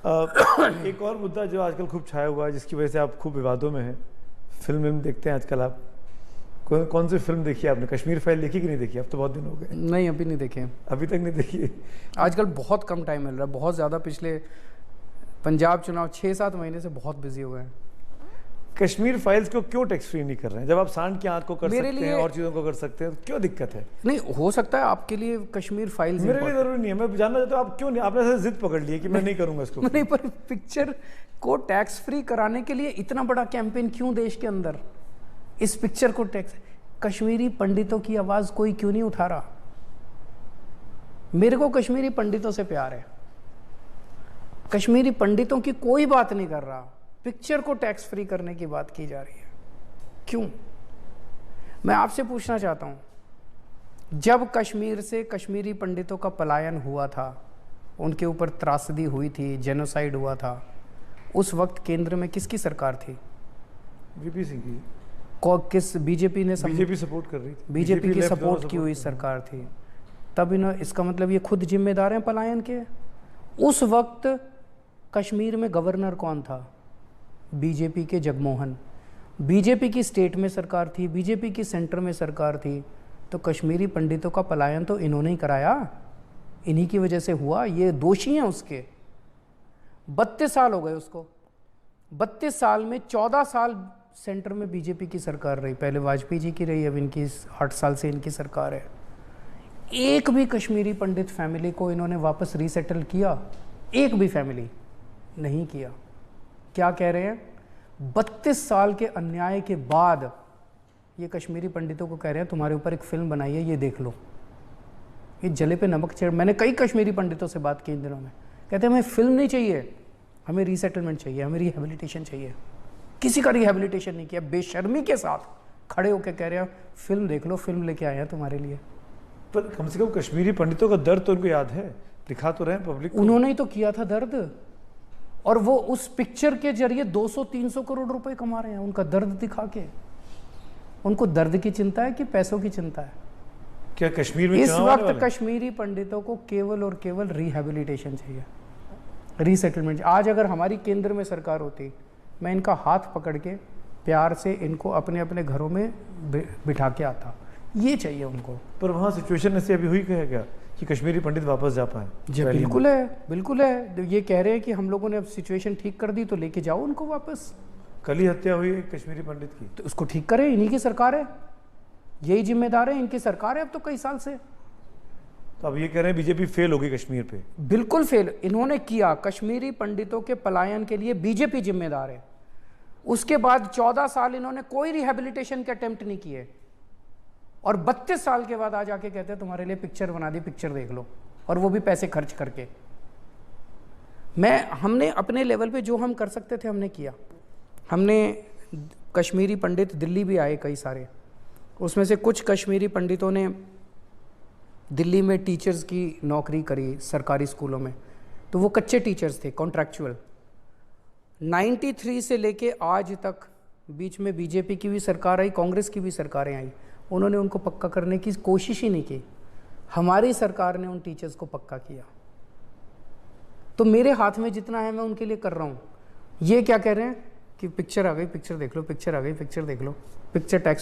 एक और मुद्दा जो आजकल खूब छाया हुआ है, जिसकी वजह से आप खूब विवादों में हैं, फिल्म देखते हैं आजकल आप, कौन सी फिल्म देखी है आपने? कश्मीर फाइल देखी कि नहीं देखी? अब तो बहुत दिन हो गए। नहीं, अभी नहीं देखे। अभी तक नहीं देखी? आजकल बहुत कम टाइम मिल रहा है, बहुत ज़्यादा। पिछले पंजाब चुनाव 6-7 महीने से बहुत बिजी हो गए हैं। कश्मीर फाइल्स को क्यों टैक्स फ्री नहीं कर रहे हैं? जब आप सांड की आंख को कर मेरे सकते हैं और चीज़ों को कर सकते हैं, क्यों दिक्कत है? नहीं, हो सकता है आपके लिए कश्मीर फाइल्स मेरे लिए जरूरी नहीं है। मैं जानना चाहता हूँ आप क्यों नहीं, आपने ऐसे जिद पकड़ ली है कि मैं नहीं करूंगा इसको। नहीं, पर पिक्चर को टैक्स फ्री कराने के लिए इतना बड़ा कैंपेन क्यों देश के अंदर? इस पिक्चर को टैक्स, कश्मीरी पंडितों की आवाज कोई क्यों नहीं उठा रहा? मेरे को कश्मीरी पंडितों से प्यार है, कश्मीरी पंडितों की कोई बात नहीं कर रहा। पिक्चर को टैक्स फ्री करने की बात की जा रही है, क्यों? मैं आपसे पूछना चाहता हूं, जब कश्मीर से कश्मीरी पंडितों का पलायन हुआ था, उनके ऊपर त्रासदी हुई थी, जेनोसाइड हुआ था, उस वक्त केंद्र में किसकी सरकार थी? वीपी सिंह की। किस बीजेपी ने? बीजेपी सपोर्ट कर रही थी, बीजेपी की सपोर्ट की हुई सरकार थी। तब इसका मतलब ये खुद जिम्मेदार हैं पलायन के। उस वक्त कश्मीर में गवर्नर कौन था? बीजेपी के जगमोहन। बीजेपी की स्टेट में सरकार थी, बीजेपी की सेंटर में सरकार थी। तो कश्मीरी पंडितों का पलायन तो इन्होंने ही कराया, इन्हीं की वजह से हुआ। ये दोषी हैं उसके। 32 साल हो गए उसको। 32 साल में 14 साल सेंटर में बीजेपी की सरकार रही। पहले वाजपेयी जी की रही, अब इनकी 8 साल से इनकी सरकार है। एक भी कश्मीरी पंडित फैमिली को इन्होंने वापस रीसेटल किया? एक भी फैमिली नहीं किया। क्या कह रहे हैं? 32 साल के अन्याय के बाद ये कश्मीरी पंडितों को कह रहे हैं तुम्हारे ऊपर एक फिल्म बनाई है, ये देख लो। ये जले पे नमक चढ़। मैंने कई कश्मीरी पंडितों से बात की इन दिनों में, कहते हैं हमें फिल्म नहीं चाहिए, हमें रीसेटलमेंट चाहिए, हमें रिहेबिलिटेशन चाहिए। किसी का रिहेबिलिटेशन नहीं किया, बेशर्मी के साथ खड़े होकर कह रहे हैं फिल्म देख लो, फिल्म लेके आए हैं तुम्हारे लिए। पर कम से कम कश्मीरी पंडितों का दर्द तो उनको याद है, दिखा तो रहे हैं पब्लिक को। उन्होंने ही तो किया था दर्द, और वो उस पिक्चर के जरिए 200-300 करोड़ रुपए कमा रहे हैं उनका दर्द दिखा के। उनको दर्द की चिंता है कि पैसों की चिंता है? क्या कश्मीर में इस वक्त कश्मीरी पंडितों को केवल और केवल रिहेबिलिटेशन चाहिए, रीसेटलमेंट। आज अगर हमारी केंद्र में सरकार होती, मैं इनका हाथ पकड़ के प्यार से इनको अपने अपने घरों में बिठा के आता। ये चाहिए उनको। पर वहाँ सिचुएशन ऐसी अभी हुई है क्या कि कश्मीरी पंडित वापस जा पाए? जी बिल्कुल है, बिल्कुल है। ये कह रहे हैं कि हम लोगों ने अब सिचुएशन ठीक कर दी, तो लेके जाओ उनको वापस। कल ही हत्या हुई है कश्मीरी पंडित की, तो उसको ठीक करें, इन्हीं की सरकार है, यही जिम्मेदार है, इनकी सरकार है अब तो कई साल से। तो अब ये कह रहे हैं बीजेपी फेल होगी कश्मीर पे? बिल्कुल फेल इन्होंने किया। कश्मीरी पंडितों के पलायन के लिए बीजेपी जिम्मेदार है। उसके बाद 14 साल इन्होंने कोई रिहेबिलिटेशन के अटेम्प्ट नहीं किए, और 32 साल के बाद आज आके कहते हैं तुम्हारे लिए पिक्चर बना दी, पिक्चर देख लो, और वो भी पैसे खर्च करके। हमने अपने लेवल पे जो हम कर सकते थे हमने किया। हमने कश्मीरी पंडित दिल्ली भी आए कई सारे, उसमें से कुछ कश्मीरी पंडितों ने दिल्ली में टीचर्स की नौकरी करी सरकारी स्कूलों में। तो वो कच्चे टीचर्स थे, कॉन्ट्रैक्चुअल। 93 से लेके आज तक बीच में बीजेपी की भी सरकार आई, कांग्रेस की भी सरकारें आई, उन्होंने उनको पक्का करने की कोशिश ही नहीं की। हमारी सरकार ने उन टीचर्स को पक्का किया। तो मेरे हाथ में जितना है मैं उनके लिए कर रहा हूँ। ये क्या कह रहे हैं कि पिक्चर आ गई, पिक्चर देख लो, पिक्चर आ गई, पिक्चर देख लो, पिक्चर टैक्स